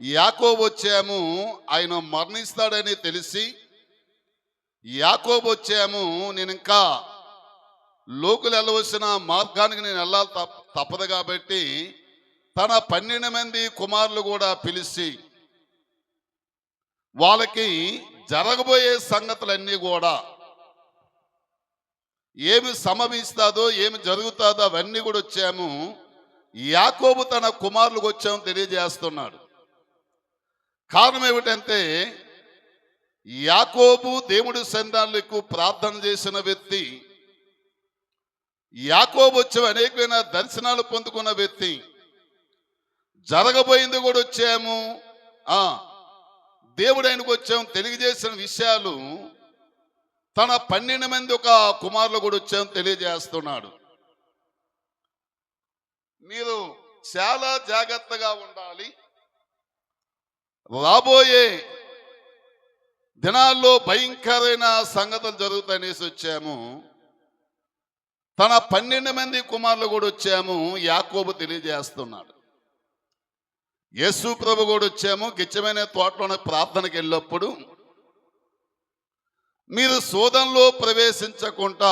యాకోబు వచ్చాము, ఆయన మరణిస్తాడని తెలిసి యాకోబు వచ్చాము, నేను ఇంకా లోకులు వెళ్ళవలసిన మార్గానికి నేను వెళ్ళాలి తప్పదు కాబట్టి తన 12 మంది కుమారులు కూడా పిలిచి వాళ్ళకి జరగబోయే సంగతులన్నీ కూడా ఏమి సంభవిస్తాదో ఏమి జరుగుతుందో అవన్నీ కూడా వచ్చాము. యాకోబు తన కుమారులకు వచ్చాము తెలియజేస్తున్నాడు. కారణం ఏమిటంటే యాకోబు దేవుడి సన్నిధానంలో ప్రార్థన చేసిన వ్యక్తి, యాకోబు వచ్చి అనేకమైన దర్శనాలు పొందుకున్న వ్యక్తి. జరగబోయింది కూడా వచ్చాము, దేవుడు ఆయనకు వచ్చాము తెలియజేసిన విషయాలు తన 12 మంది ఒక కుమారులు కూడా వచ్చాము తెలియజేస్తున్నాడు. మీరు చాలా జాగ్రత్తగా ఉండాలి. రాబోయే దినాల్లో భయంకరమైన సంగతులు జరుగుతాయనేసి వచ్చాము. తన 12 మంది కుమారులు కూడా వచ్చాము యాకోబు తెలియజేస్తున్నాడు. యేసు ప్రభు కూడా వచ్చాము. గిచ్చమైన తోటలోని ప్రార్థనకి వెళ్ళినప్పుడు మీరు శోధనలో ప్రవేశించకుండా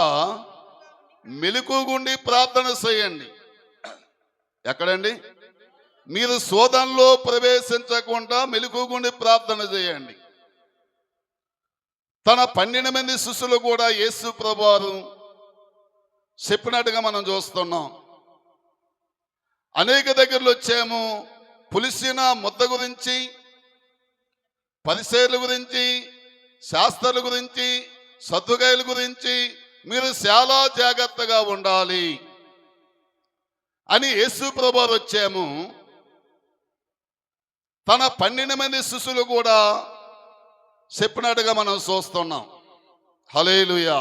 మెలకువగుండి ప్రార్థన చేయండి. ఎక్కడండి? మీరు శోధనలో ప్రవేశించకుండా మెలకువగుండి ప్రార్థన చేయండి. తన 12 మంది శిష్యులు కూడా యేసు ప్రభువారు చెప్పినట్టుగా మనం చూస్తున్నాం. అనేక దగ్గరలో వచ్చాము. పులిసిన ముద్ద గురించి, పరిసయ్యుల గురించి, శాస్త్రుల గురించి, సద్దుకాయల గురించి మీరు చాలా జాగ్రత్తగా ఉండాలి అని యేసు ప్రభువారు వచ్చాము. తన 12 మంది శిష్యులు కూడా చెప్పినట్టుగా మనం చూస్తున్నాం. హల్లెలూయా.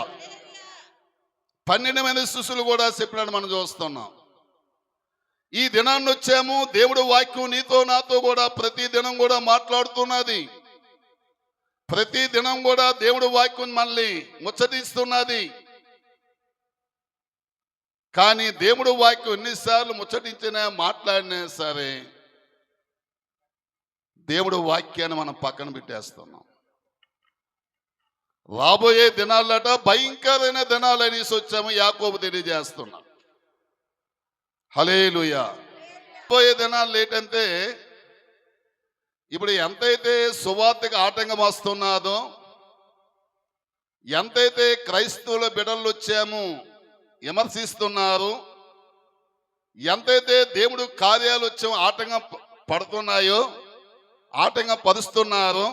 12 మంది శిష్యులు కూడా చెప్పినట్టు మనం చూస్తున్నాం. ఈ దినాన్ని వచ్చాము. దేవుడు వాక్యం నీతో నాతో కూడా ప్రతి దినం కూడా మాట్లాడుతున్నది. ప్రతి దినం కూడా దేవుడు వాక్యం మనల్ని ముచ్చటిస్తున్నది. కానీ దేవుడు వాక్యం ఎన్నిసార్లు ముచ్చటించినా మాట్లాడినా సరే దేవుడు వాక్యాన్ని మనం పక్కన పెట్టేస్తున్నాం. రాబోయే దినాలట భయంకరమైన దినాలు అనేసి వచ్చాము యాకోబు తెలియజేస్తున్నాం. హల్లెలూయా. రాబోయే దినాలు ఏంటంటే ఇప్పుడు ఎంతైతే సువార్తకు ఆటంకం వస్తున్నదో, ఎంతైతే క్రైస్తవుల బిడ్డలు వచ్చాము విమర్శిస్తున్నారు, ఎంతైతే దేవుడు కార్యాలు వచ్చాము ఆటంకం పడుతున్నాయో, ఆటంకం పరుస్తున్నారు,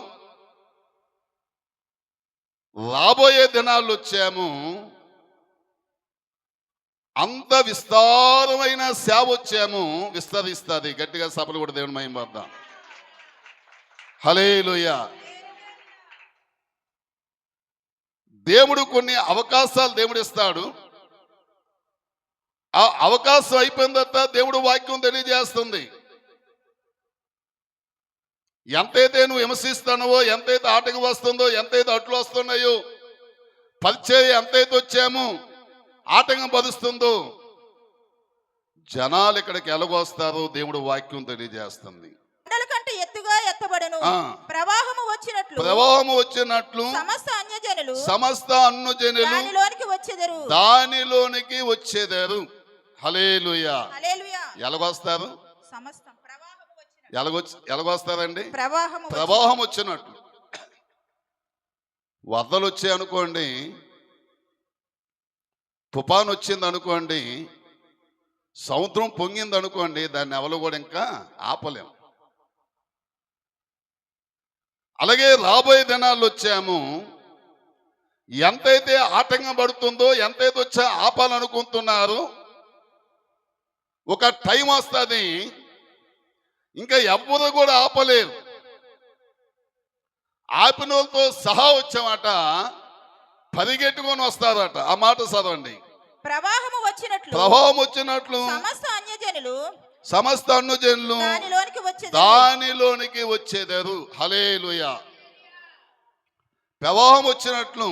రాబోయే దినాలు వచ్చాము అంత విస్తారమైన సేవ వచ్చాము. విస్తరిస్తుంది. గట్టిగా సభలు కూడా దేవుని మహిమ పడదాం. హల్లెలూయా. దేవుడు కొన్ని అవకాశాలు దేవుడు ఇస్తాడు. ఆ అవకాశం అయిపోయిన తర్వాత దేవుడు వాక్యం తెలియజేస్తుంది. ఎంతైతే నువ్వు విమర్శిస్తున్నావో, ఎంతైతే ఆటకు వస్తుందో, ఎంతైతే అట్లు వస్తున్నాయో, పరిచయం ఎంతైతే వచ్చామో ఆటంకం పరుస్తుందో, జనాలు ఇక్కడికి ఎలాగొస్తారో దేవుడు వాక్యం తెలియజేస్తుంది. ప్రవాహము వచ్చినట్లు సమస్త అన్యజనులు దానిలోనికి వచ్చేదారు. హల్లెలూయా. ఎలాగొస్తారు? ఎలాగొస్తారండి? ప్రవాహం వచ్చినట్లు. వరదలు వచ్చాయి అనుకోండి, తుఫాను వచ్చింది అనుకోండి, సముద్రం పొంగింది అనుకోండి, దాన్ని ఎవరు కూడా ఇంకా ఆపలేం. అలాగే రాబోయే దినాల్లో వచ్చాము. ఎంతైతే ఆటంకం పడుతుందో, ఎంతైతే వచ్చా ఆపాలనుకుంటున్నారు, ఒక టైం వస్తుంది ఇంకా ఎవ్వరు కూడా ఆపలేరు. ఆపిన వాళ్ళతో సహా వచ్చామట, పరిగెట్టుకొని వస్తారట. ఆ మాట చదవండి. ప్రవాహము వచ్చినట్లు సమస్త అన్యజనులు దానిలోనికి వచ్చేదారు. హల్లెలూయా. ప్రవాహం వచ్చినట్లు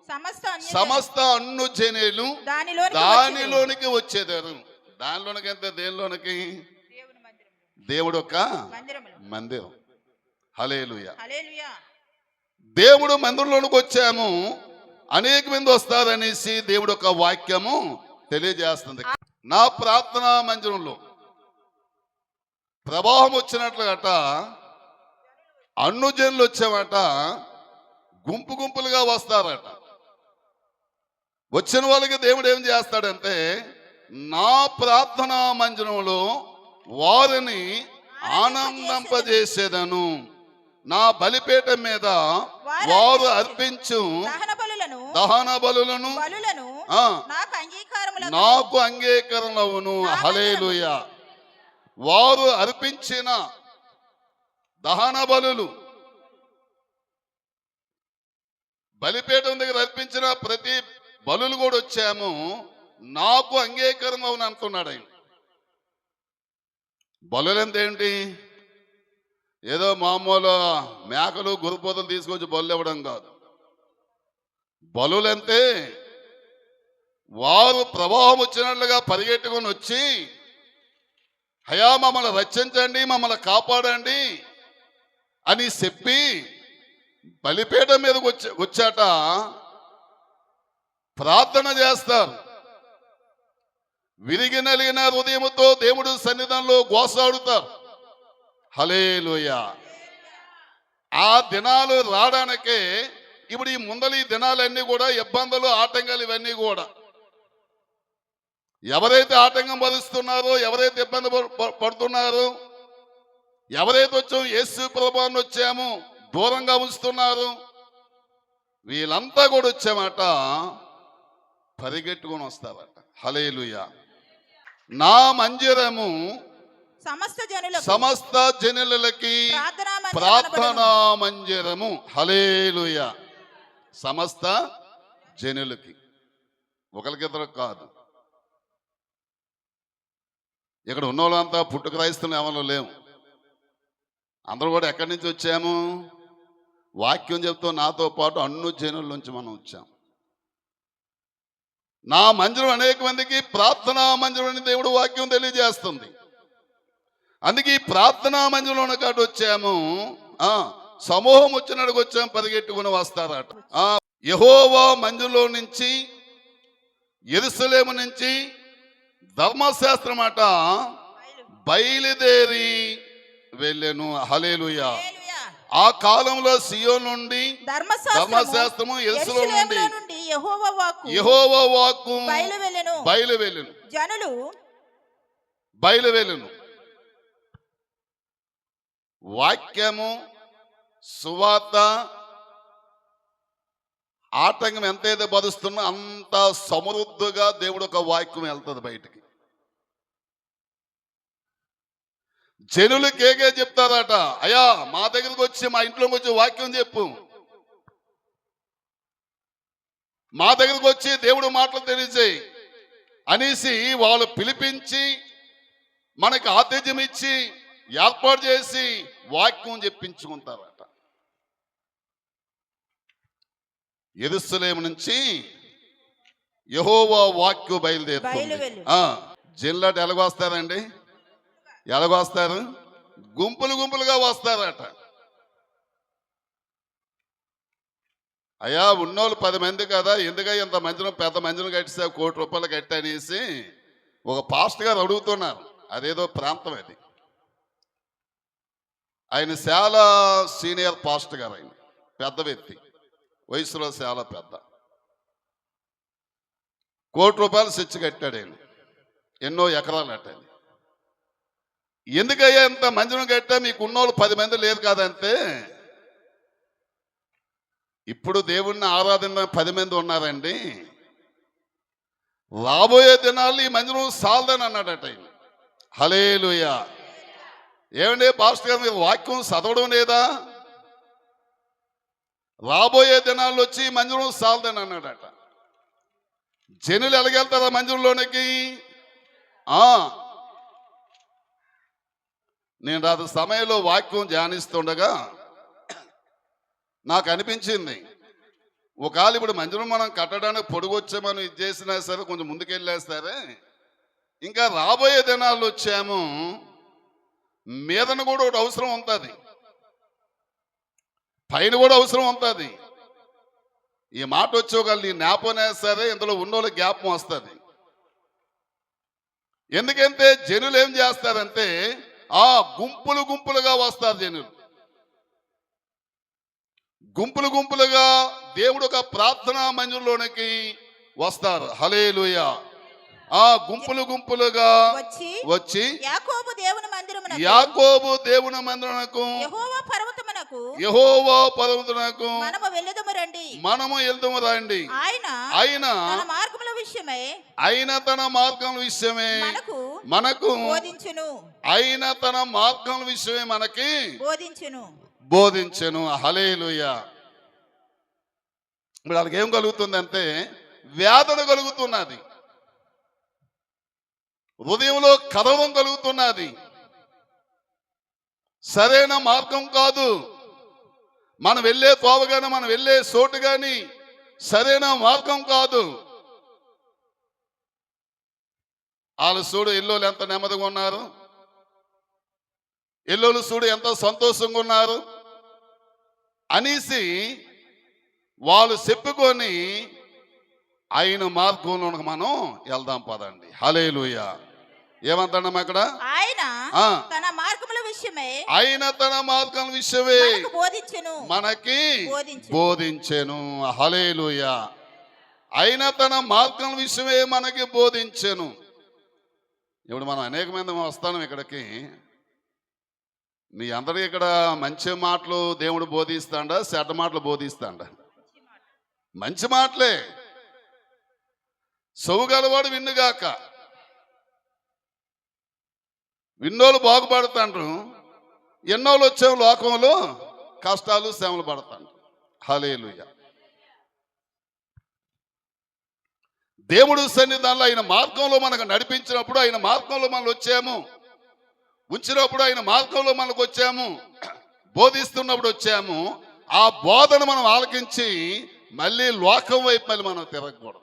సమస్త అన్యజనులు దానిలోనికి వచ్చేదారు. దానిలోనికి ఎంత? దేనిలోనికి? దేవుడు ఒక మందిరములో. మందిరం. హల్లెలూయా. హల్లెలూయా. దేవుడు మందిరంలోనికి వచ్చాము, అనేక మంది వస్తారనేసి దేవుడు ఒక వాక్యము తెలియజేస్తుంది. నా ప్రార్థనా మందిరంలో ప్రవాహం వచ్చినట్లుగట అన్నుజనులు వచ్చామట, గుంపు గుంపులుగా వస్తారట. వచ్చిన వాళ్ళకి దేవుడు ఏం చేస్తాడంటే, నా ప్రార్థనా మందిరంలో వారిని ఆనందింపజేసేదను. నా బలిపీఠం మీద వారు అర్పించు దహన బలులను నాకు అంగీకారములవును. హల్లెలూయా. వారు అర్పించిన దహన బలులు, బలిపీఠం దగ్గర అర్పించిన ప్రతి బలులు కూడా వచ్చాము, నాకు అంగీకారం అవును అంటున్నాడు ఆయన. బలులంత ఏంటి? ఏదో మామూలు మేకలు గురుపోతలు తీసుకొచ్చి బలు ఇవ్వడం కాదు. బలులంతే వారు ప్రవాహం వచ్చినట్లుగా పరిగెట్టుకొని వచ్చి, అయ్యా మమ్మల్ని రక్షించండి, మమ్మల్ని కాపాడండి అని చెప్పి బలిపీఠం మీదకి వచ్చాట ప్రార్థన చేస్తారు. విరిగి నలిగిన హృదయముతో దేవుడి సన్నిధానంలో గోసాడుతారు. హల్లెలూయా. ఆ దినాలు రావడానికే ఇప్పుడు ఈ ముందలి దినాలన్నీ కూడా ఇబ్బందులు, ఆటంకాలు ఇవన్నీ కూడా ఎవరైతే ఆటంకం భరిస్తున్నారో, ఎవరైతే ఇబ్బంది పడుతున్నారో, ఎవరైతే వచ్చాము యేసు ప్రభువుని వచ్చాము దూరంగా ఉంచుతున్నారు, వీళ్ళంతా కూడా వచ్చామట పరిగెట్టుకొని వస్తారట. హల్లెలూయా. నా మందిరము సమస్త జనులకి ప్రార్థనా మందిరము. హల్లెలూయా. సమస్త జనులకి, ఒకరికిద్దరు కాదు. ఇక్కడ ఉన్న వాళ్ళంతా పుట్టు క్రైస్తవులు ఎవరు లేవు. అందరూ కూడా ఎక్కడి నుంచి వచ్చాము? వాక్యం చెప్తూ నాతో పాటు అన్ని జనుల నుంచి మనం వచ్చాం. నా మందిరం అనేక మందికి ప్రార్థనా మందిరం అని దేవుడు వాక్యం తెలియజేస్తుంది. అందుకే ఈ ప్రార్థనా మందిరంలో కాటు వచ్చాము, సమూహం వచ్చినట్టుకు వచ్చాము, పరిగెట్టుకుని వస్తారట. యెహోవా మందిరంలో నుంచి, యెరూషలేము నుంచి ధర్మశాస్త్రం అట బయలుదేరి వెళ్ళెను. హల్లెలూయా. ఆ కాలంలో సియోను నుండి ధర్మశాస్త్రము, యెరూషలేము నుండి యెహోవా వాక్కు బయలువెళ్ళెను. జనులు బయలువెళ్ళెను. వాక్యము, సువార్త, ఆటంకం ఎంతైతే బదుస్తున్నా అంత సమృద్ధిగా దేవుడు ఒక వాక్యం వెళ్తుంది బయటికి. జనులు కేకే చెప్తారట, అయ్యా మా దగ్గరకు వచ్చి, మా ఇంట్లోకి వచ్చి వాక్యం చెప్పు, మా దగ్గరకు వచ్చి దేవుడు మాటలు తెలియజేయి అనేసి వాళ్ళు పిలిపించి మనకి ఆతిథ్యం ఇచ్చి ఏర్పాటు చేసి వాక్యం చెప్పించుకుంటారట. యెరూషలేము నుంచి యెహోవా వాక్కు బయలుదేరుతుంది. జనులాట ఎలాగొస్తారండి? ఎలాగొస్తారు? గుంపులు గుంపులుగా వస్తారట. అయ్యా ఉన్నోళ్ళు 10 మంది కదా, ఎందుకని ఇంత మందిరం, పెద్ద మందిరం కట్టిస్తే ₹1 కోటి కట్టనేసి ఒక పాస్టర్ గారు అడుగుతున్నారు. అదేదో ప్రాంతం అది. ఆయన చాలా సీనియర్ పాస్టర్ గారు, ఆయన పెద్ద వ్యక్తి, వయసులో చాలా పెద్ద. ₹1 కోటి సెచ్చు కట్టాడు ఆయన. ఎన్నో ఎకరాలు కట్టాడు. ఎందుకయ్యా ఇంత మందిరం కట్టా, మీకు ఉన్నోళ్ళు 10 మంది లేదు కాదంటే, ఇప్పుడు దేవుణ్ణి ఆరాధన 10 మంది ఉన్నారండి, రాబోయే దినాల్లో ఈ మందిరం సాలదని అన్నాడట ఆయన. హల్లెలూయా. ఏమండి పాస్టర్ గారు, మీరు వాక్యం చదవడం లేదా? రాబోయే దినాల్లో వచ్చి మందిరం సాలదని అన్నాడట. జనులు ఎలాగెళ్తారా మందిరంలోనికి? నేను రాత్రి సమయంలో వాక్యం ధ్యానిస్తుండగా నాకు అనిపించింది, ఒకవేళ ఇప్పుడు మందిరం మనం కట్టడానికి పొడుగొచ్చామని ఇది చేసినా సరే, కొంచెం ముందుకెళ్ళేస్తారే, ఇంకా రాబోయే దినాల్లో వచ్చాము, మీదన కూడా ఒకటి అవసరం ఉంటుంది, పైన కూడా అవసరం ఉంటుంది. ఈ మాట వచ్చి ఒక నీ జ్ఞాపనే సరే ఇందులో ఉన్నోళ్ళ జ్ఞాపకం వస్తుంది. ఎందుకంటే జనులు ఏం చేస్తారంటే గుంపులు గుంపులుగా వస్తారు. జనులు గుంపులు గుంపులుగా దేవుడు ఒక ప్రార్థనా మందిరంలోనికి వస్తారు. హల్లెలూయా. గుంపులు గుంపులుగా వచ్చి యాకోబు దేవుని మందిరమునకు యెహోవా పర్వతమునకు మనము వెళ్దుము రండి. ఆయన తన మార్గముల విషయమే మనకు ఆయన తన మార్గముల విషయమే మనకి బోధించెను. హల్లెలూయా. ఇప్పుడు వాళ్ళకి ఏం కలుగుతుందంటే వేదన కలుగుతున్నది, హృదయంలో కదవం కలుగుతున్నది. సరైన మార్గం కాదు, మనం వెళ్ళే తోవ గాని మనం వెళ్ళే చోటు గాని సరైన మార్గం కాదు. వాళ్ళు చూడు ఎల్లోలు ఎంత నెమ్మదిగా ఉన్నారు, ఎల్లోలు చూడు ఎంత సంతోషంగా ఉన్నారు అనేసి వాళ్ళు చెప్పుకొని ఆయన మార్గంలో మనం వెళ్దాం పదండి. హల్లెలూయా. ఏమంటున్నాం అక్కడ? ఆయన తన మార్గముల విషయమే మనకి బోధించెను. హల్లెలూయా. ఆయన తన మార్గం విషయమే మనకి బోధించెను. ఇప్పుడు మనం అనేక మంది వస్తాం ఇక్కడికి. మీ అందరికీ ఇక్కడ మంచి మాటలు దేవుడు బోధిస్తాడా, చెడ్డ మాటలు బోధిస్తాడా? మంచి మాటలే. సౌగలవాడు విన్నుగాక. విన్నోళ్ళు బాగుపడతాండ్రు, ఎన్నోళ్ళు వచ్చే లోకంలో కష్టాలు శ్రమలు పడతాండ్రు. హల్లెలూయా. దేవుడు సన్నిధానంలో ఆయన మార్గంలో మనకు నడిపించినప్పుడు, ఆయన మార్గంలో మనం వచ్చాము, ఉంచినప్పుడు ఆయన మార్గంలో మనకు వచ్చాము, బోధిస్తున్నప్పుడు వచ్చాము. ఆ బోధన మనం ఆలకించి మళ్ళీ లోకం వైపు మళ్ళీ మనం తిరగకూడదు.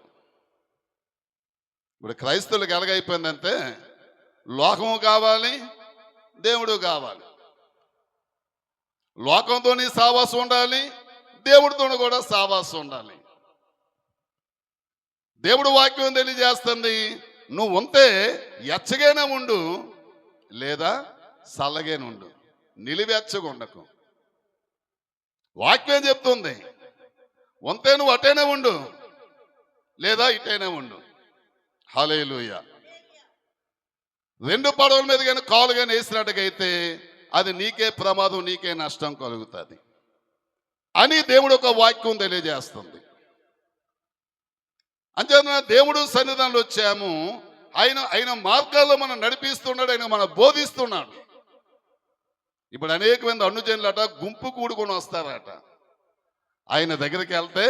ఇప్పుడు క్రైస్తవులకు ఎలాగైపోయిందంటే లోకము కావాలి, దేవుడు కావాలి. లోకంతోని సావాసం ఉండాలి, దేవుడితో కూడా సావాసం ఉండాలి. దేవుడు వాక్యం తెలియజేస్తుంది, నువ్వు ఉంటే ఎచ్చగానే ఉండు, లేదా చల్లగానే ఉండు, నిలివెచ్చగా ఉండకు. వాక్యం చెప్తుంది, ఉంటే నువ్వు అటైనా ఉండు, లేదా ఇటైనా ఉండు. హల్లెలూయా. రెండు పడవల మీద కానీ కాలు కానీ వేసినట్టుగైతే అది నీకే ప్రమాదం, నీకే నష్టం కలుగుతుంది అని దేవుడు ఒక వాక్యం తెలియజేస్తుంది. అంచేత దేవుడు సన్నిధానంలో వచ్చాము, ఆయన మార్గాల్లో మనం నడిపిస్తున్నాడు, ఆయన మనం బోధిస్తున్నాడు. ఇప్పుడు అనేక మంది అన్యజనులట గుంపు కూడుకొని వస్తారట. ఆయన దగ్గరికి వెళ్తే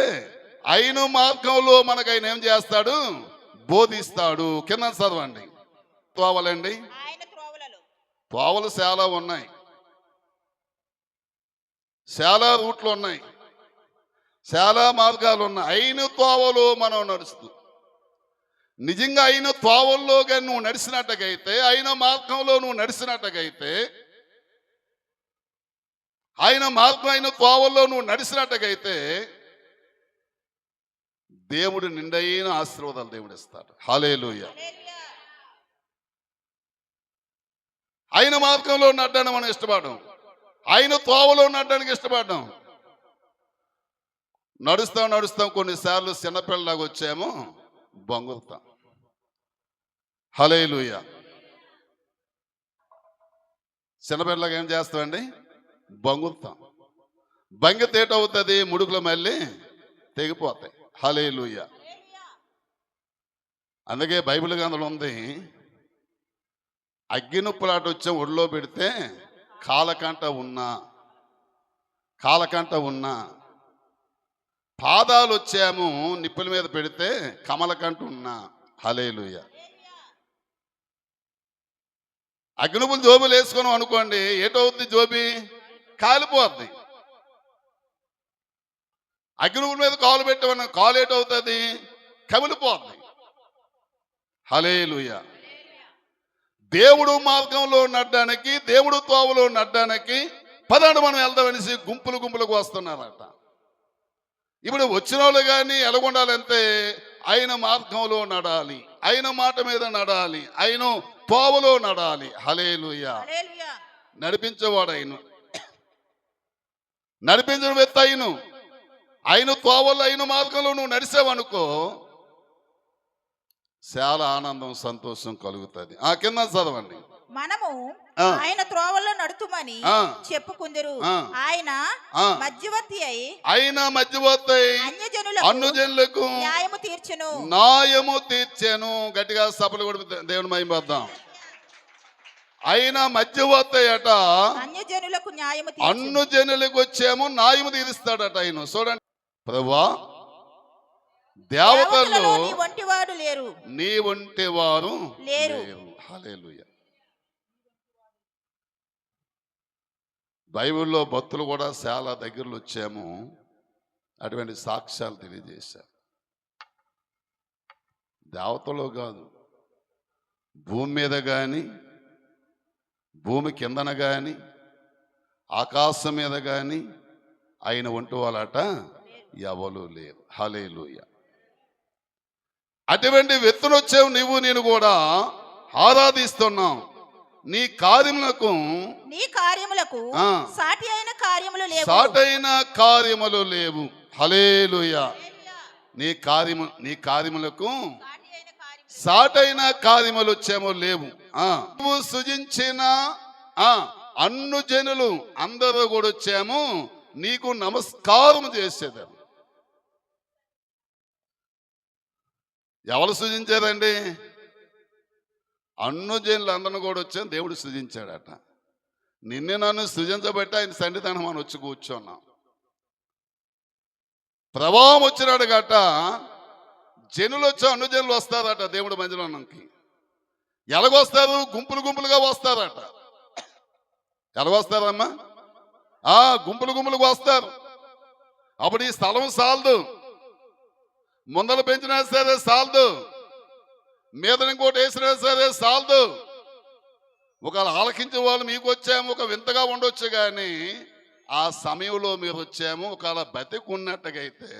ఆయన మార్గంలో మనకు ఆయన ఏం చేస్తాడు? బోధిస్తాడు. కింద చదవండి. తోవలండి, తోవలు చాలా ఉన్నాయి, చాలా రూట్లు ఉన్నాయి, చాలా మార్గాలు ఉన్నాయి. అయిన తోవలో మనం నడుస్తూ నిజంగా అయిన తోవల్లో కానీ నువ్వు నడిచినట్టుగైతే, అయిన మార్గంలో నువ్వు నడిచినట్టుగైతే, ఆయన మార్గం అయిన తోవల్లో నువ్వు నడిచినట్టుగైతే దేవుడు నిండైన ఆశీర్వాదాలు దేవుడు ఇస్తాడు. హల్లెలూయా. ఆయన మార్గంలో నడడానికి మనం ఇష్టపడడం, ఆయన తోవలో నడడానికి ఇష్టపడ్డాం. నడుస్తాం కొన్నిసార్లు చిన్నపిల్లలాగా వచ్చాము, బొంగుతాం. హల్లెలూయా. చిన్నపిల్లలాగా ఏం చేస్తామండి? బొంగుతాం. బంగితే ఏటవుతుంది? ముడుకులు మళ్ళీ తెగిపోతాయి. హల్లెలూయా. అందుకే బైబిల్ గ్రంథంలో ఉంది, అగ్గినొప్పులాట వచ్చే ఒడిలో పెడితే కాలకంట ఉన్నా, పాదాలు వచ్చాము నిప్పుల మీద పెడితే కమలకంట ఉన్నా. హల్లెలూయా. అగ్నిపులు జోబులు వేసుకున్నాం అనుకోండి, ఏటవుద్ది? జోబి కాలిపోద్ది. అగ్నిపుల మీద కాలు పెట్టమన్నా కాలు ఏటవుతుంది? కమిలిపోద్ది. హల్లెలూయా. దేవుడు మార్గంలో నడ్డానికి, దేవుడు తోవలో నడ్డానికి పదండి మనం వెళ్దామనేసి గుంపులు గుంపులకు వస్తున్నారట. ఇప్పుడు వచ్చిన వాళ్ళు కానీ ఎలాగుండాలంటే ఆయన మార్గంలో నడాలి, ఆయన మాట మీద నడాలి, ఆయన తోవలో నడాలి. హల్లెలూయా. హల్లెలూయా. నడిపించేవాడు ఆయన, నడిపించిన వ్యక్తి ఆయన. ఆయన తోవలో ఆయన మార్గంలో నువ్వు నడిచావనుకో చాలా ఆనందం సంతోషం కలుగుతుంది. కింద చదవండి. మనము ఆ. ఆయన త్రోవల్లో నడుతుమని ఆ. చెప్పుకుందరు. ఆ. ఆయన ఆ. మధ్యవర్తి అయి ఆయన మధ్యవర్తి అన్యజనులకు అన్యజనులకు న్యాయము తీర్చును. న్యాయము తీర్చాను. గట్టిగా సభలు కూడా దేవుని మహిమద్దాం. ఆయన మధ్యవర్తి అట, అన్యజనులకు న్యాయము తీర్చును. అన్యజనులకు వచ్చేమో న్యాయము తీరుస్తాడట ఆయన. చూడండి, ప్రభువా దేవతల్లో దేవతలలో నీ వంటివాడు లేరు. నీ వంటి వారు లేరు. హల్లెలూయా. బైబిల్లో భక్తులు కూడా చాలా దగ్గరలో వచ్చాము, అటువంటి సాక్ష్యాలు తెలియజేశారు. దేవతలో కాదు, భూమి మీద కానీ, భూమి కిందన కానీ, ఆకాశం మీద కానీ ఆయన వంటి వాళ్ళట ఎవరు లేరు. హల్లెలూయా. అటువంటి వ్యక్తులు వచ్చావు నువ్వు నేను కూడా ఆరాధిస్తున్నాం. నీ కార్యములకు ఆ. సాటి అయిన కార్యములు లేవు. సాటైన కార్యములు లేవు. హల్లెలూయా. నీ కార్యములకు సాటైన కార్యములు వచ్చేమో లేవు. నువ్వు సృజించిన అన్ను జనులు అందరూ కూడా వచ్చాము నీకు నమస్కారం చేసేదారు. ఎవరు సృజించారండి? అన్ను జనులు అందరిని కూడా వచ్చాము దేవుడు సృజించాడట. నిన్ను నన్ను సృజించబట్టి ఆయన సన్నిధానం మనం వచ్చి కూర్చున్నాం. ప్రభావం వచ్చినాడు గట, జనులు వచ్చి అన్ను జనులు వస్తారట దేవుడు మందిరానికి. ఎలాగొస్తారు? గుంపులు గుంపులుగా వస్తారట. ఎలాగొస్తారమ్మా? గుంపులు గుంపులుగా వస్తారు. అప్పుడు ఈ స్థలం సాలదు, ముందలు పెంచినా సరే సాలదు, మీద ఇంకోటి వేసినా సరే సాలదు. ఒకవేళ ఆలకించే వాళ్ళు మీకు వచ్చాము ఒక వింతగా ఉండొచ్చు, కానీ ఆ సమయంలో మీరు వచ్చాము ఒకవేళ బతికున్నట్టుగా అయితే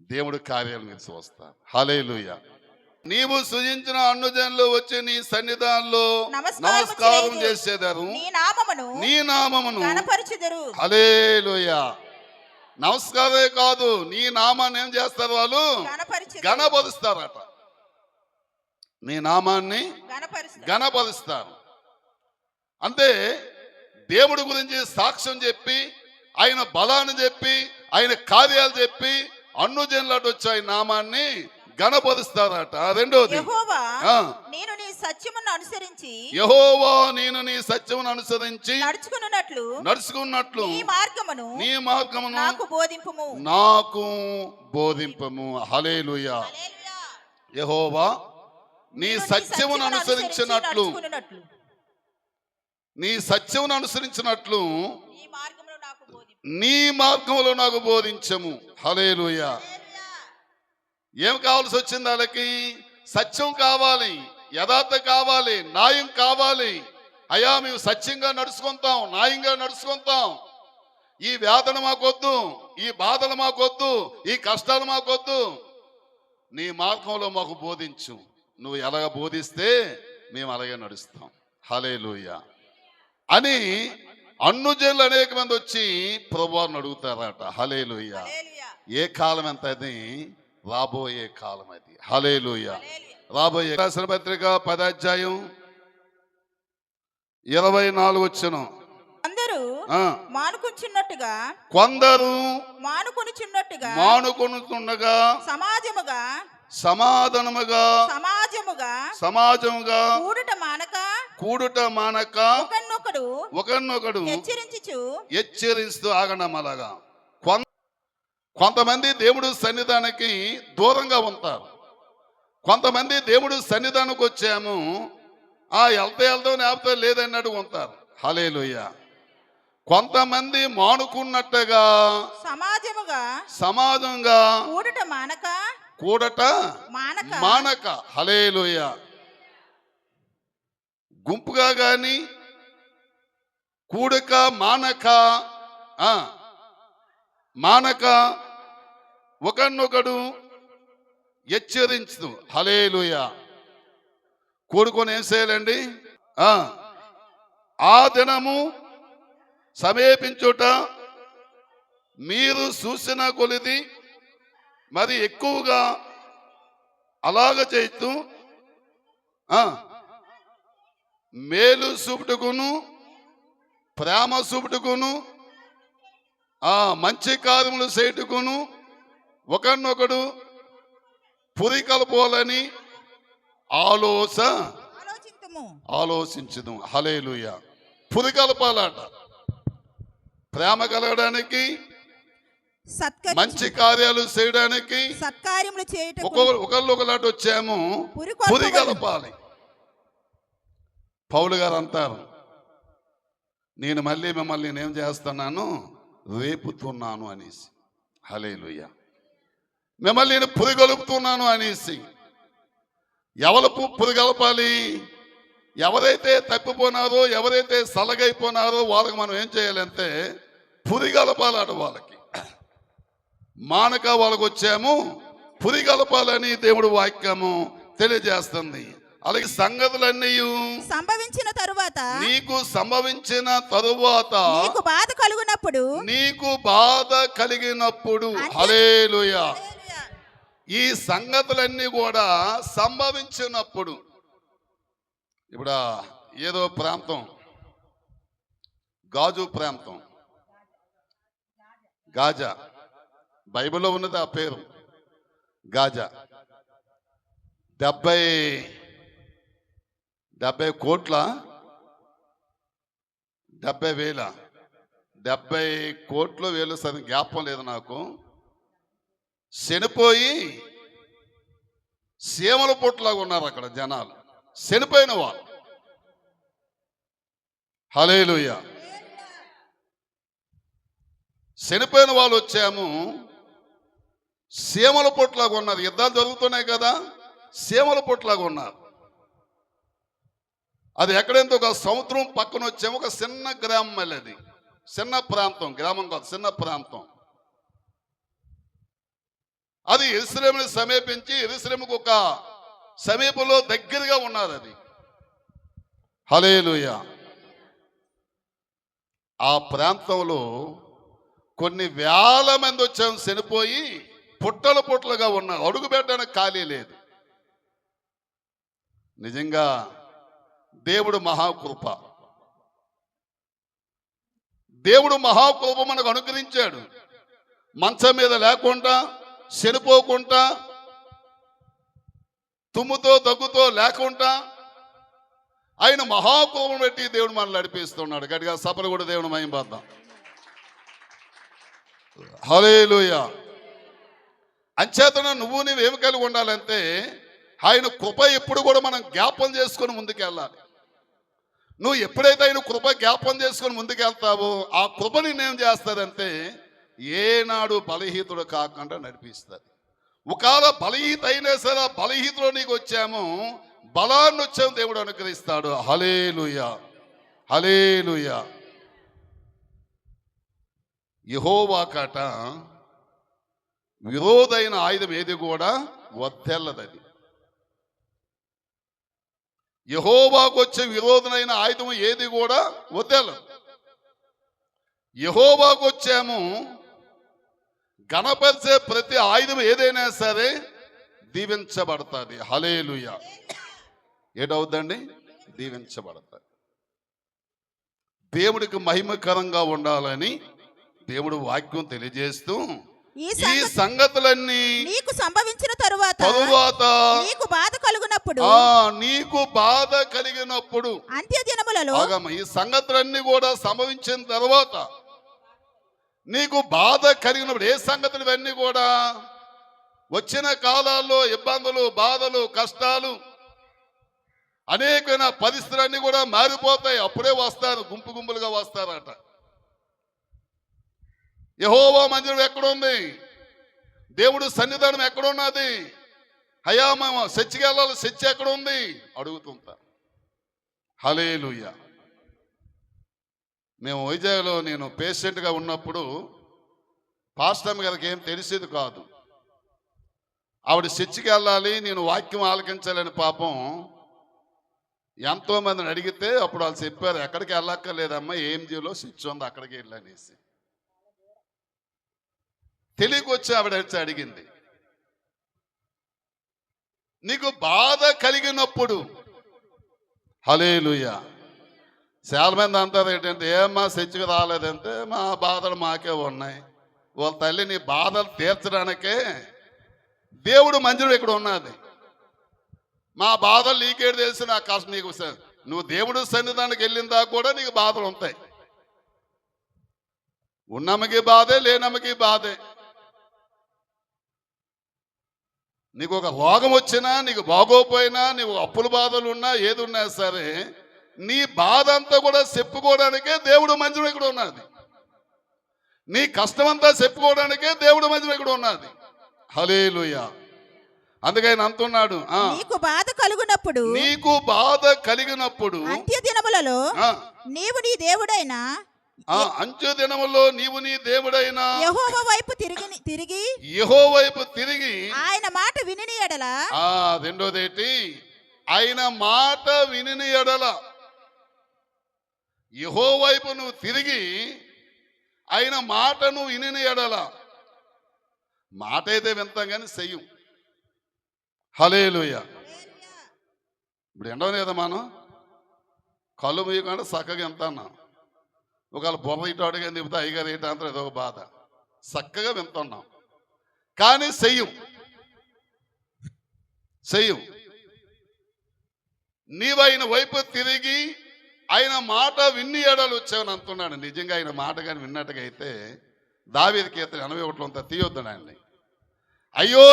దేవుడి కార్యాలు మీరు చూస్తారు. హల్లెలూయా. నీవు సృజించిన అన్యజనులు వచ్చి నీ సన్నిధానంలో నమస్కారం చేసేదారు, నీ నామమును కనపరచెదరు. హల్లెలూయా. నమస్కారమే కాదు, నీ నామాన్ని ఏం చేస్తారు? వాళ్ళు గణపరుస్తారట. నీ నామాన్ని గణపరుస్తారు. అంటే దేవుడి గురించి సాక్ష్యం చెప్పి, ఆయన బలాన్ని చెప్పి, ఆయన కార్యాలు చెప్పి అన్యజనులు వచ్చి ఆయన నామాన్ని గణపరుస్తారట. రెండోది, యెహోవా నేను నీ సత్యమును అనుసరించి నడుచుకున్నట్లు నీ మార్గమును నాకు బోధింపుము. హల్లెలూయా. యెహోవా నీ సత్యమును అనుసరించినట్లు నీ మార్గములో నాకు బోధించము. హల్లెలూయా. ఏం కావాల్సి వచ్చింది వాళ్ళకి? సత్యం కావాలి, యథార్థ కావాలి, న్యాయం కావాలి. అయ్యా మేము సత్యంగా నడుచుకుంటాం, న్యాయంగా నడుచుకుంటాం. ఈ వేదన మాకొద్దు, ఈ బాధలు మాకొద్దు, ఈ కష్టాలు మాకొద్దు. నీ మార్గంలో మాకు బోధించు. నువ్వు ఎలాగ బోధిస్తే మేము అలాగే నడుస్తాం. హల్లెలూయా అని అన్యజనులు అనేక మంది వచ్చి ప్రభువుని అడుగుతారట. హల్లెలూయా. ఏ కాలం ఎంత? అది రాబోయే కాలం అది. హల్లెలూయా. రాబోయే రాసిన పత్రిక 10వ అధ్యాయం 24 వచనం. కొందరు మానుకొనుచుండగా సమాజముగా కూడుట మానక ఒకరినొకడు హెచ్చరిస్తూ ఆగనమలగా. కొంతమంది దేవుడు సన్నిధానానికి దూరంగా ఉంటారు. కొంతమంది దేవుడు సన్నిధానానికి వచ్చాము వెళ్తాం లేకపోతే లేదన్నట్టు ఉంటారు. హల్లెలూయా. కొంతమంది మానుకున్నట్టుగా సమాజంగా కూడట మానక. హల్లెలూయా. గుంపుగా గాని కూడక మానక ఒకరినొకడు హెచ్చరించు. హల్లెలూయా. కూడుకొని ఏం చేయాలండి? ఆ దినము సమీపించుట మీరు చూసిన కొలిది మరి ఎక్కువగా అలాగ చేస్తూ మేలు చూపుటకును ప్రేమ చూపుటకును మంచి కార్యములు చేయుటకును ఒకరినొకడు పురి కలుపుకోవాలని ఆలోచించదు. హల్లెలూయా. పురి కలపాలట. ప్రేమ కలగడానికి, మంచి కార్యాలు చేయడానికి, సత్కార్యములు చేయటకు ఒకళ్ళొకలాట వచ్చాము, పురి కలపాలి. పౌలు గారు అంటారు, నేను మళ్ళీ మిమ్మల్ని నేనేం చేస్తున్నాను, రేపుతున్నాను అనేసి. హల్లెలూయా. మిమ్మల్ని నేను పురిగొలుపుతున్నాను అనేసి. ఎవరు పురిగలపాలి? ఎవరైతే తప్పిపోయినారో, ఎవరైతే సలగైపోయినారో వాళ్ళకి మనం ఏం చేయాలంటే పురిగలపాలట. వాళ్ళకి మానక వాళ్ళకి వచ్చాము, పురిగలపాలని దేవుడు వాక్యము తెలియజేస్తుంది. అలాగే సంగతులన్నీ సంభవించిన తరువాత, నీకు సంభవించిన తరువాత నీకు బాధ కలిగినప్పుడు హల్లెలూయా. ఈ సంగతులన్నీ కూడా సంభవించినప్పుడు. ఇప్పుడు ఏదో ప్రాంతం, గాజు ప్రాంతం, గాజా, బైబిల్లో ఉన్నది ఆ పేరు గాజా. 70 కోట్ల 70 కోట్లు వేలు సరి జ్ఞాపకం లేదు నాకు. చనిపోయి సీమల పొట్టులాగా ఉన్నారు అక్కడ జనాలు, చనిపోయిన వాళ్ళు. హల్లెలూయా. చనిపోయిన వాళ్ళు వచ్చాము, సీమల పొట్టులాగా ఉన్నారు. యుద్ధాలు జరుగుతున్నాయి కదా, సీమల పొట్టులాగా ఉన్నారు. అది ఎక్కడైతే ఒక సముద్రం పక్కన వచ్చాము, ఒక చిన్న గ్రామం. మళ్ళీ అది చిన్న ప్రాంతం, గ్రామం కాదు, చిన్న ప్రాంతం. అది యెరూషలేముని సమీపించి, యెరూషలేముకు ఒక సమీపంలో దగ్గరగా ఉన్నది అది. హల్లెలూయా. ఆ ప్రాంతంలో కొన్ని వేల మంది వచ్చాము, చనిపోయి పుట్టలుగా ఉన్నారు. అడుగు పెట్టడానికి ఖాళీ లేదు. నిజంగా దేవుడు మహాకృప, దేవుడు మహాకృప మనకు అనుగ్రహించాడు. మంచం మీద లేకుండా, చనిపోకుండా, తుమ్ముతో దగ్గుతో లేకుండా ఆయన మహాకృపను పెట్టి దేవుడు మనల్ని నడిపిస్తున్నాడు. గట్టిగా సపలు కూడా దేవుడు మహింపద్దాం. హల్లెలూయా. అంచేతన నువ్వేమి కలిగి ఉండాలంటే ఆయన కృప ఎప్పుడు కూడా మనం జ్ఞాపం చేసుకొని ముందుకెళ్ళాలి. నువ్వు ఎప్పుడైతే ఆయన కృప జ్ఞాపం చేసుకొని ముందుకెళ్తావో ఆ కృప నిన్నేం చేస్తారంటే ఏనాడు బలహీతుడు కాకుండా నడిపిస్తుంది. ఒకవేళ బలహీత అయినా సరే, బలహీతులో నీకు వచ్చాము, బలాన్ని వచ్చాము దేవుడు అనుగ్రహిస్తాడు. హల్లెలూయా. హల్లెలూయా. యెహోవా కాట విరోధైన ఆయుధం ఏది కూడా వర్ధిల్లదది. యెహోవాకు వచ్చే విరోధమైన ఆయుధం ఏది కూడా వర్ధిల్లదు. యెహోవాకు వచ్చాము, గణపరిచే ప్రతి ఆయుధం ఏదైనా సరే దీవించబడతాది. హల్లెలూయా. ఏటవుద్దండి? దీవించబడతాది. దేవుడికి మహిమకరంగా ఉండాలని దేవుడు వాక్యం తెలియజేస్తూ, ఈ సంగతులన్నీ నీకు సంభవించిన తరువాత నీకు బాధ కలిగినప్పుడు అంత్య దినములలో, ఈ సంగతులన్నీ కూడా సంభవించిన తర్వాత నీకు బాధ కలిగినప్పుడు, ఏ సంగతులు ఇవన్నీ కూడా వచ్చిన కాలాల్లో ఇబ్బందులు, బాధలు, కష్టాలు, అనేకమైన పరిస్థితులన్నీ కూడా మారిపోతాయి. అప్పుడే వస్తారు, గుంపులుగా వస్తారట. యెహోవా మందిరం ఎక్కడుంది? దేవుడు సన్నిధానం ఎక్కడున్నది? అయ్యా మేము చర్చికి వెళ్ళాలి, చర్చి ఎక్కడ ఉంది అడుగుతుంటారు. హల్లెలూయా. మేము వైజాగ్లో నేను పేషెంట్గా ఉన్నప్పుడు పాస్టర్ గారికి ఏం తెలిసేది కాదు. ఆవిడ చర్చికి వెళ్ళాలి, నేను వాక్యం ఆలకించాలని పాపం ఎంతో మందిని అడిగితే అప్పుడు వాళ్ళు చెప్పారు, ఎక్కడికి వెళ్ళక్కర్లేదమ్మా, AMGలో చర్చి ఉంది, అక్కడికి వెళ్ళనేసి. తెలియకొచ్చి ఆవిడ వచ్చి అడిగింది. నీకు బాధ కలిగినప్పుడు, హల్లెలూయా. చాలా మంది అంటారు ఏంటంటే, ఏమ్మా చర్చికి రాలేదంటే, మా బాధలు మాకే ఉన్నాయి. వాళ్ళ తల్లి, నీ బాధలు తీర్చడానికే దేవుడు మందిరం ఇక్కడ ఉన్నది. మా బాధలు నీకేడు తెలిసి నాకు కష్టం. నీకు నువ్వు దేవుడు సన్నిధానికి వెళ్ళిన దాకా కూడా నీకు బాధలు ఉంటాయి. ఉన్నమ్మకి బాధే, లేనమ్మకి బాధే. నీకు ఒక రోగం వచ్చినా, నీకు బాగోపోయినా, నీకు అప్పుల బాధలు ఉన్నా, ఏది ఉన్నా సరే నీ బాధ అంతా కూడా చెప్పుకోవడానికే దేవుడు మందిరం ఇక్కడ ఉన్నది. నీ కష్టమంతా చెప్పుకోవడానికే దేవుడు మందిరం ఇక్కడ ఉన్నది. హల్లెలూయా. అందుకే ఆయన అంటున్నాడు, నీకు బాధ కలుగునప్పుడు, నీకు బాధ కలిగినప్పుడు అంత్య దినములలో నీవు నీ దేవుడైన అంత్య దినములో నీవు నీ దేవుడైన యెహోవా వైపు తిరిగి యెహోవా వైపు తిరిగి ఆయన మాట వినిని ఎడల, రెండోదేటి ఆయన మాట వినిని ఎడల, యెహోవా వైపు నువ్వు తిరిగి ఆయన మాట నువ్వు వినిని ఎడల. మాట అయితే వింటాం కానీ చెయ్యం. హల్లెలూయా. ఇప్పుడు ఎండవ లేదా మనం కళ్ళు మూయకుండా చక్కగా ఎంత అన్నాం. ఒకవేళ బొర్ర ఇటు అడిగా తిప్పుతా అయ్యగారు ఏంటి అంతా ఏదో ఒక బాధ. చక్కగా వింటున్నాం కానీ చెయ్యం. నీవు ఆయన వైపు తిరిగి ఆయన మాట విన్ని ఏడాలు వచ్చావని అంటున్నాడు. నిజంగా ఆయన మాట కానీ విన్నట్టుగా అయితే దావీదు కీర్తన 81 అంతా తీయొద్దునండి. అయ్యో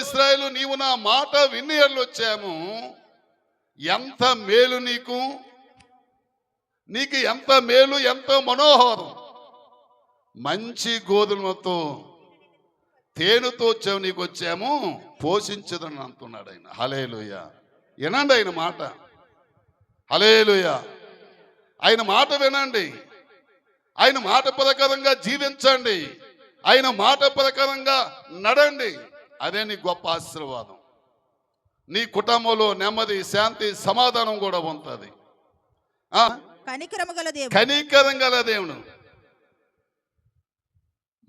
ఇశ్రాయేలు, నీవు నా మాట విన్ని ఏళ్ళు వచ్చాము. ఎంత మేలు నీకు ఎంత మేలు, ఎంత మనోహరం. మంచి గోధుమతో తేనెతో వచ్చాము, నీకు వచ్చాము, పోషించదని అంటున్నాడు ఆయన. హల్లెలూయా. వినండి ఆయన మాట. హల్లెలూయా. ఆయన మాట వినండి. ఆయన మాట ప్రకారంగా జీవించండి. ఆయన మాట ప్రకారంగా నడండి. అదే నీ గొప్ప ఆశీర్వాదం. నీ కుటుంబంలో నెమ్మది, శాంతి, సమాధానం కూడా ఉంటుంది. కనికరం గల దేవుడు.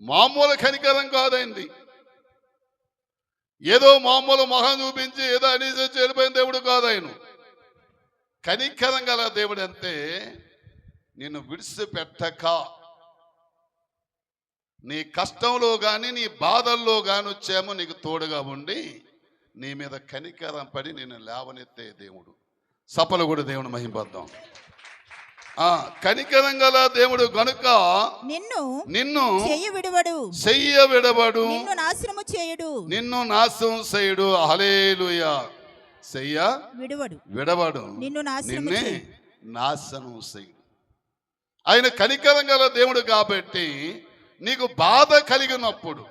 మామూలు కనికరం కాదండి. ఏదో మామూలు మొహం చూపించి ఏదో అనేసి వెళ్ళిపోయిన దేవుడు కాదు ఆయన. కనికరం గల దేవుడు అంటే నిన్ను విడిచిపెట్టక, నీ కష్టంలో కానీ నీ బాధల్లో కానీ వచ్చామో నీకు తోడుగా ఉండి నీ మీద కనికరం పడి నిన్ను లేవనెత్తే దేవుడు. సపలు కూడా దేవుని మహింపద్దాం. కనికరం గల దేవుడు గనుక నిన్ను చెయ్య విడబడు, నిన్ను నాశనం చేయుడు. హల్లెలూయా. చెయ్య విడబడు, నిన్నే నాశనం చేయుడు. ఆయన కనికరం గల దేవుడు కాబట్టి నీకు బాధ కలిగినప్పుడు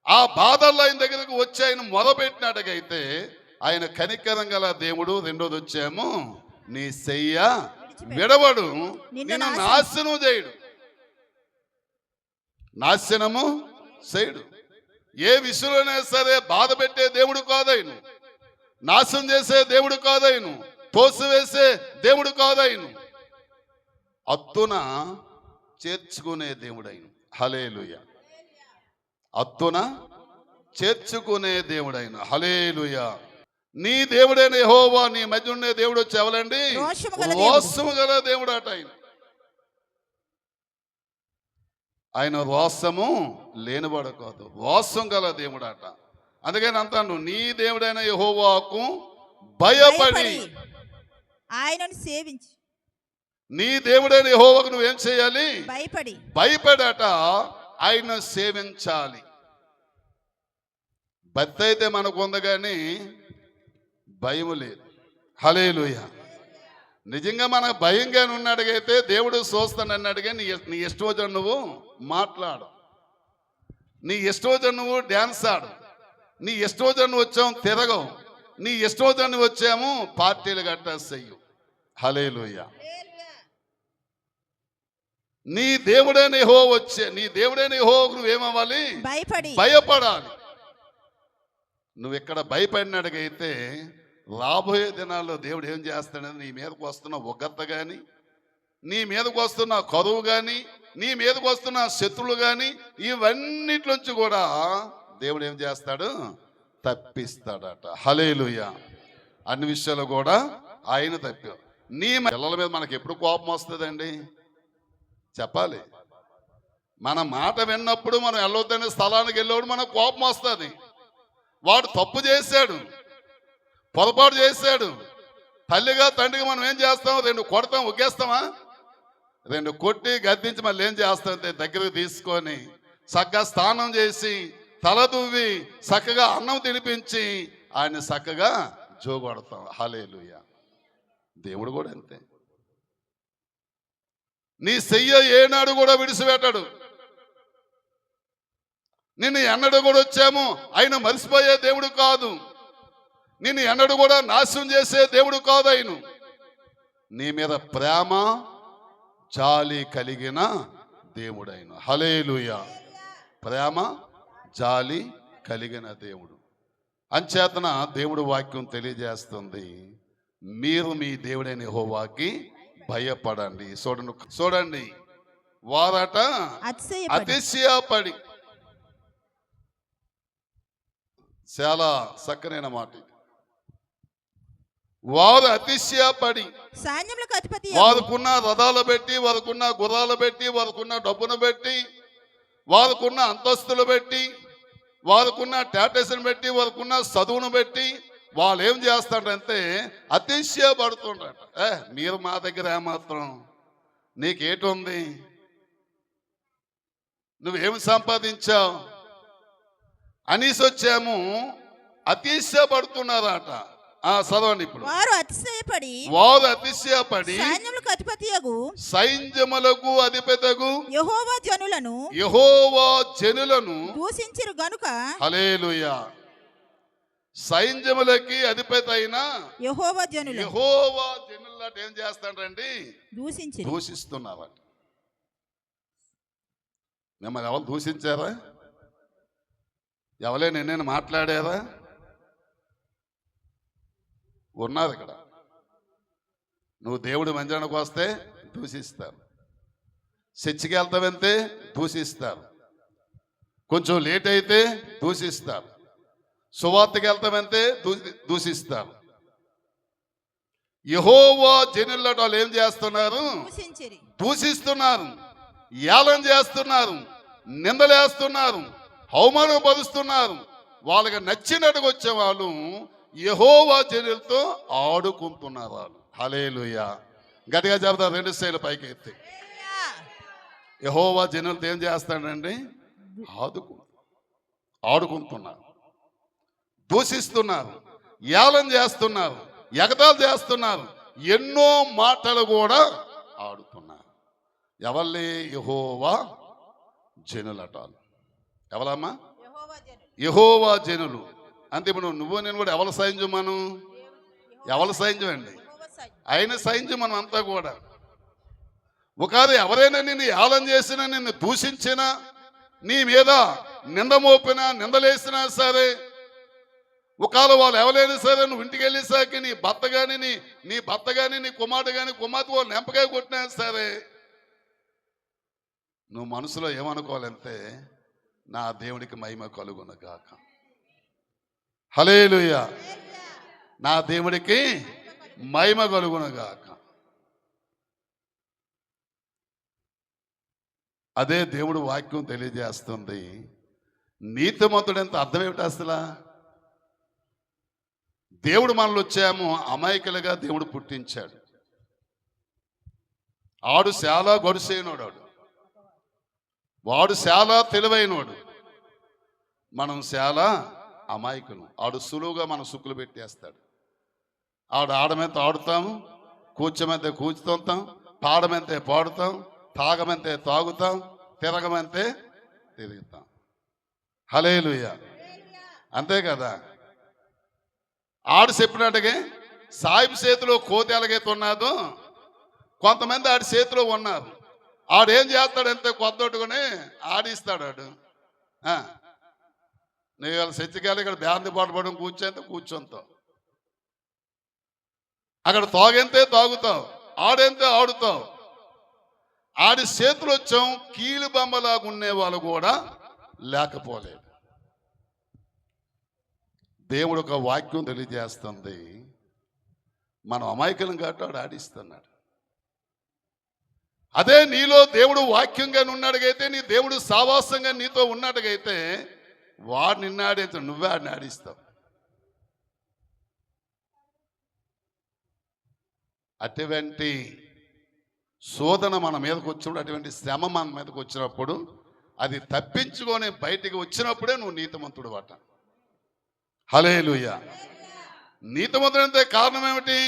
ఆ బాధల్లో ఆయన దగ్గరకు వచ్చి ఆయన మొదలుపెట్టినట్టుగైతే ఆయన కనికరం గల దేవుడు. రెండోది వచ్చాము, నీ చెయ్య విడవడు, నిన్ను నాశనము చేయడు. ఏ విషయంలోనే సరే బాధ పెట్టే దేవుడు కాదాయను, నాశనం చేసే దేవుడు కాదాయను, తోసివేసే దేవుడు కాదాయను, అత్తున చేర్చుకునే దేవుడైన. హల్లెలూయా. అత్తున చేర్చుకునే దేవుడైన. హల్లెలూయా. నీ దేవుడైన యెహోవా, నీ మధ్య ఉండే దేవుడు వచ్చి ఎవరండి? రోషము గల దేవుడు అట ఆయన. ఆయన రోషము లేనివాడు కాదు, రోషం గల దేవుడు అట. అందుకని అంటాను, నీ దేవుడైన యెహోవాకు భయపడి ఆయనను సేవించి. నీ దేవుడైన యెహోవాకు నువ్వేం చేయాలి? భయపడట ఆయన సేవించాలి. భక్తి అయితే మనకు ఉంది కానీ భయం లేదు. హల్లెలూయా. నిజంగా మనకు భయంగానే ఉన్నట్టుగైతే దేవుడు చూస్తానన్నాడుగా నీ ఇష్టం వచ్చిన నువ్వు మాట్లాడు, నీ ఇష్టం వచ్చిన నువ్వు డ్యాన్స్ ఆడు, నీ ఇష్టం వచ్చిన నువ్వు వచ్చావు తిరగవు, నీ ఇష్టమవుతాన్ని వచ్చాము పార్టీలు కట్టేస్తాయి. హల్లెలూయా. నీ దేవుడైన యెహోవా వచ్చే నీ దేవుడైన యెహోవాకు నువ్వేమవ్వాలి? భయపడాలి. నువ్వు ఇక్కడ భయపడినట్టుగైతే రాబోయే దినాల్లో దేవుడు ఏం చేస్తాడని నీ మీదకు వస్తున్న ఉగ్రత కానీ, నీ మీదకు వస్తున్న కరువు కానీ, నీ మీదకు వస్తున్న శత్రువులు కానీ, ఇవన్నిట్లోంచి కూడా దేవుడు ఏం చేస్తాడు? తప్పిస్తాడట. హల్లెలూయా. అన్ని విషయాలు కూడా ఆయన తప్పి. నీ పిల్లల మీద మనకి ఎప్పుడు కోపం వస్తుందండి? చెప్పాలి. మన మాట విన్నప్పుడు మనం వెళ్ళొద్దనే స్థలానికి వెళ్ళేవాడు మనకు కోపం వస్తుంది. వాడు తప్పు చేశాడు, పొరపాటు చేశాడు. తల్లిగా తండ్రిగా మనం ఏం చేస్తాం? 2 కొడతాం, ఒగ్గేస్తామా? 2 కొట్టి గద్దించి మళ్ళీ ఏం చేస్తాం? దగ్గరకు తీసుకొని చక్కగా స్నానం చేసి తల దువ్వి చక్కగా అన్నం తినిపించి ఆయన చక్కగా జోగొడతాం. హల్లెలూయా. దేవుడు కూడా అంతే. నీ చెయ్య ఏనాడు కూడా విడిచిపెట్టాడు. నిన్ను ఎన్నడూ కూడా వచ్చాము ఆయన మరిసిపోయే దేవుడు కాదు. నిన్ను ఎన్నడూ కూడా నాశనం చేసే దేవుడు కాదు ఆయన. నీ మీద ప్రేమ జాలి కలిగిన దేవుడు ఆయన. హల్లెలూయా. ప్రేమ జాలి కలిగిన దేవుడు. అంచేతన దేవుడు వాక్యం తెలియజేస్తుంది, మీరు మీ దేవుడైన యెహోవాకి భయపడండి. చూడండి, వారట అతిశయపడి. చాలా చక్కనైన మాట. వారు అతిశయపడి వారుకున్న రథాలు పెట్టి, వారుకున్న గుర్రాలు పెట్టి, వారుకున్న డబ్బును పెట్టి, వారుకున్న అంతస్తులు పెట్టి, వారుకున్న టాటస్ను పెట్టి, వారుకున్న చదువును పెట్టి వాళ్ళు ఏం చేస్తారంటే అతిశయపడుతుంటారట. మీరు మా దగ్గర ఏమాత్రం, నీకేటుంది? నువ్వేమి సంపాదించావు అనేసి వచ్చాము అతిశయపడుతున్నారట. చదవండి. ఇప్పుడు వారు అతిశయపడి సైన్యములకు అధిపతగు యెహోవా జనులను దూషించిరు గనుక. హల్లెలూయా. సైన్యములకి అధిపతి అయిన యెహోవా జనులట ఏం చేస్తాడండి? దూషిస్తున్నారట. మిమ్మల్ని ఎవరు దూషించారా? ఎవరైనా నేను మాట్లాడారా? ఉన్నారు ఇక్కడ. నువ్వు దేవుడి మందిరానికి వస్తే దూషిస్తారు, చర్చికి వెళ్తావంతే దూషిస్తారు, కొంచెం లేట్ అయితే దూషిస్తారు, సువార్తకి వెళ్తామంతే దూషిస్తారు. యెహోవా జనులట వాళ్ళు ఏం చేస్తున్నారు? దూషిస్తున్నారు, ఏలం చేస్తున్నారు, నిందలేస్తున్నారు, అవమానపరుస్తున్నారు. వాళ్ళకి నచ్చినట్టుగా వచ్చే వాళ్ళు యెహోవా జనులతో ఆడుకుంటున్నారు వాళ్ళు. హల్లెలూయా. గట్టిగా చెబుతారు 2 చేతులు పైకి ఎత్తి. యెహోవా జనులతో ఏం చేస్తాడండి? ఆడుకుంటున్నారు, దూషిస్తున్నారు, ఏలం చేస్తున్నారు, ఎగతాళి చేస్తున్నారు, ఎన్నో మాటలు కూడా ఆడుతున్నారు. ఎవరి? యెహోవా జనులట. ఎవరమ్మా? యెహోవా జనులు. అంతే. ఇప్పుడు నువ్వు నేను కూడా ఎవరి సైన్యం? మనం ఎవరి సైన్యం అండి? ఆయన సైన్యం మనం అంతా కూడా. ఒకవేళ ఎవరైనా నిన్ను ఏలం చేసినా, నిన్ను దూషించినా, నీ మీద నింద మోపినా, నిందలేసినా సరే, ఒకవేళ వాళ్ళు ఎవరైనా సరే నువ్వు ఇంటికి వెళ్ళేసాకి నీ భర్త కానీ నీ కుమారుడు కానీ కుమార్తె వాళ్ళు నెంపకాయ కొట్టినా సరే, నువ్వు మనసులో ఏమనుకోవాలంటే నా దేవుడికి మహిమ కలుగును గాక. హల్లెలూయా. నా దేవుడికి మహిమ కలుగును గాక. అదే దేవుడు వాక్యం తెలియజేస్తుంది. నీతిమంతుడు ఎంత అర్థం ఏమిటి అసలు? దేవుడు మనలో వచ్చాము అమాయకులుగా దేవుడు పుట్టించాడు. ఆడు చాలా గొడుసైనోడు, వాడు చాలా తెలివైనోడు, మనం చాలా అమాయకులు. ఆడు సులువుగా మనం సుక్కులు పెట్టేస్తాడు. ఆడమంతే ఆడుతాము, కూర్చోమంతే కూర్చుతుంటాం, పాడమంతే పాడుతాం, తాగమంతే తాగుతాం, తిరగమంతే తిరుగుతాం. హల్లెలూయా. అంతే కదా. ఆడు చెప్పినట్టుగా సాహిబ్ చేతిలో కోతి ఎలాగైతే ఉన్నాదో కొంతమంది ఆడి చేతిలో ఉన్నారు. ఆడేం చేస్తాడంటే కొత్తట్టుకుని ఆడిస్తాడు ఆడు. నువ్వు వాళ్ళ చచ్చికాయలు ఇక్కడ బ్యాంది పాటు పడడం కూర్చొంతావు, అక్కడ తాగెంతే తాగుతావు, ఆడెంతే ఆడుతావు. ఆడి చేతులు వచ్చాం కీలు బొమ్మలాగా ఉండే వాళ్ళు కూడా లేకపోలేదు. దేవుడు ఒక వాక్యం తెలియజేస్తుంది, మనం అమాయకులం కాబట్టి ఆడు ఆడిస్తున్నాడు. అదే నీలో దేవుడు వాక్యంగా ఉన్నట్టుగైతే, నీ దేవుడు సావాసంగా నీతో ఉన్నట్టుగైతే వాడు నిన్ను ఆడితే నువ్వే ఆడిని ఆడిస్తావు. అటువంటి శోధన మన మీదకి వచ్చినప్పుడు, అటువంటి శ్రమ మన మీదకి వచ్చినప్పుడు, అది తప్పించుకొని బయటికి వచ్చినప్పుడే నువ్వు నీతిమంతుడు అట. హల్లెలూయా. నీతిమంతుడంటే కారణం ఏమిటి?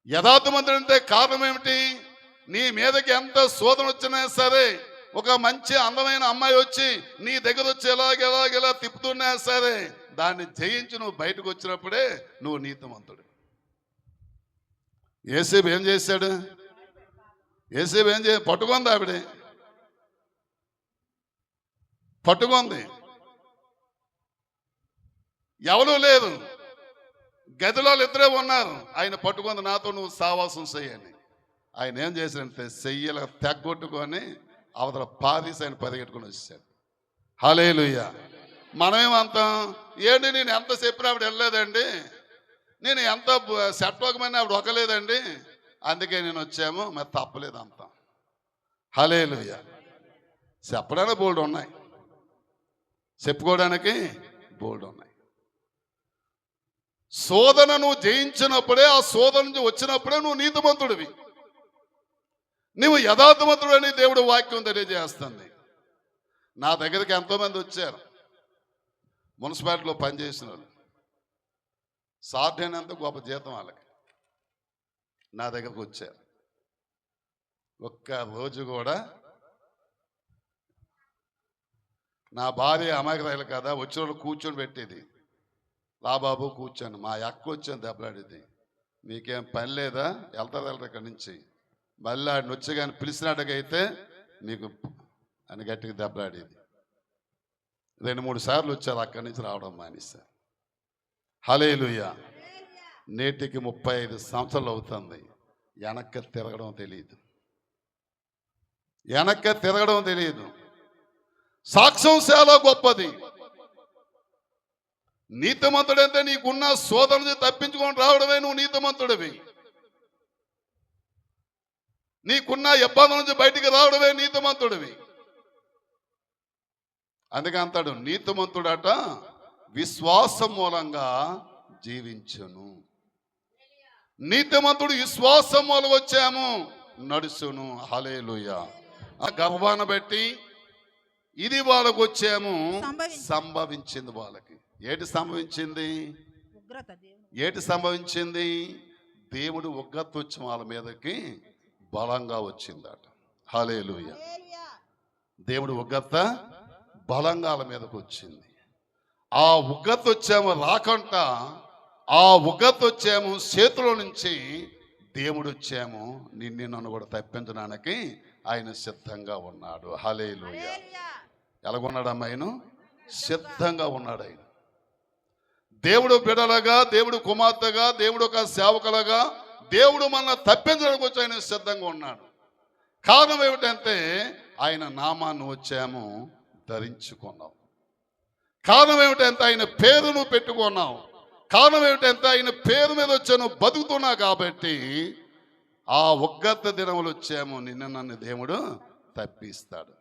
యథార్థమంతుడంటే కారణం ఏమిటి? నీ మీదకి ఎంత శోధన వచ్చినా సరే, ఒక మంచి అందమైన అమ్మాయి వచ్చి నీ దగ్గర వచ్చి ఎలాగెలా తిప్పుతున్నా సరే, దాన్ని జయించి నువ్వు బయటకు వచ్చినప్పుడే నువ్వు నీతిమంతుడు. యేసేపు ఏం చేశాడు? యేసేపు ఏం పట్టుకుంది, ఆవిడే పట్టుకుంది, ఎవరు లేదు, గదిలో ఇద్దరే ఉన్నారు. ఆయన పట్టుకుంది, నాతో నువ్వు సావాసం చెయ్యని. ఆయన ఏం చేశాడంటే చెయ్యల తెగ్గొట్టుకొని అవతల పాదీసి ఆయన పరిగెట్టుకుని వచ్చాడు. హల్లెలూయా. మనమేమంటాం, ఏంటి నేను ఎంత చెప్పినా ఆవిడ వెళ్ళలేదండి, నేను ఎంత సెట్వకమైన ఆవిడ ఒకలేదండి, అందుకే నేను వచ్చాము, మరి తప్పలేదు అంటాం. హల్లెలూయా. చెప్పడానికి బోల్డ్ ఉన్నాయి, చెప్పుకోవడానికి బోల్డ్ ఉన్నాయి. శోధన నువ్వు జయించినప్పుడే, ఆ శోధన నుంచి వచ్చినప్పుడే నువ్వు నీతిమంతుడివి, నువ్వు యథార్థవంతుడు అని దేవుడు వాక్యం తెలియజేస్తుంది. నా దగ్గరికి ఎంతోమంది వచ్చారు, మున్సిపాలిటీలో పనిచేసిన వాళ్ళు, సాధ్యమైనంత గొప్ప జీతం వాళ్ళకి నా దగ్గరకు వచ్చారు. ఒక్క రోజు కూడా నా భార్య అమాయకురాలు కదా, వచ్చిన వాళ్ళు కూర్చొని పెట్టేది, రా బాబు కూర్చోండి, మా అక్క వచ్చాను దెబ్బలాడేది, మీకేం పని లేదా, వెళ్తారు ఇక్కడి నుంచి, మళ్ళీ ఆడిని వచ్చి కానీ పిలిచినట్టుగా అయితే మీకు అని గట్టిగా దెబ్బలాడేది. 2-3 సార్లు వచ్చారు, అక్కడి నుంచి రావడం మానేశారు. హల్లెలూయా. నేటికి 35 సంవత్సరాలు అవుతుంది, వెనక్కి తిరగడం తెలియదు, వెనక్కి తిరగడం తెలియదు. సాక్ష్యం చాలా గొప్పది. నీతిమంతుడంటే నీకున్న శోధన నుంచి తప్పించుకొని రావడమే నువ్వు నీతిమంతుడివి, నీకున్న ఇబ్బందుల నుంచి బయటికి రావడమే నీతిమంతుడివి. అందుకే అంటాడు, నీతిమంతుడట విశ్వాసం మూలంగా జీవించును. నీతిమంతుడు విశ్వాసం మూలం వచ్చాము నడుచును. హల్లెలూయా. గర్వాన్ని బట్టి ఇది వాళ్ళకు వచ్చాము, సంభవించింది వాళ్ళకి. ఏటి సంభవించింది? ఏటి సంభవించింది? దేవుడు ఉగ్రత వచ్చి వాళ్ళ మీదకి బలంగా వచ్చిందట. హల్లెలూయా. దేవుడు ఉగ్రత బలంగా వాళ్ళ మీదకి వచ్చింది. ఆ ఉగ్రత వచ్చాము రాకుండా, ఆ ఉగ్రత వచ్చాము చేతిలో నుంచి దేవుడు వచ్చాము నిన్ను నన్ను కూడా తప్పించడానికి ఆయన సిద్ధంగా ఉన్నాడు. హల్లెలూయా. ఎలాగున్నాడు అమ్మాయిను? సిద్ధంగా ఉన్నాడు ఆయన. దేవుడు బిడ్డలుగా, దేవుడు కుమార్తెగా, దేవుడు ఒక సేవకులుగా, దేవుడు మనల్ని తప్పించడానికి వచ్చి ఆయన సిద్ధంగా ఉన్నాడు. కారణం ఏమిటంటే ఆయన నామాన్ని వచ్చాము ధరించుకున్నావు. కారణం ఏమిటంటే ఆయన పేరును పెట్టుకున్నావు. కారణం ఏమిటంటే ఆయన పేరు మీద వచ్చాను బతుకుతున్నావు కాబట్టి ఆ ఉగ్రత దినములు వచ్చాము నిన్ను నన్ను దేవుడు తప్పిస్తాడు.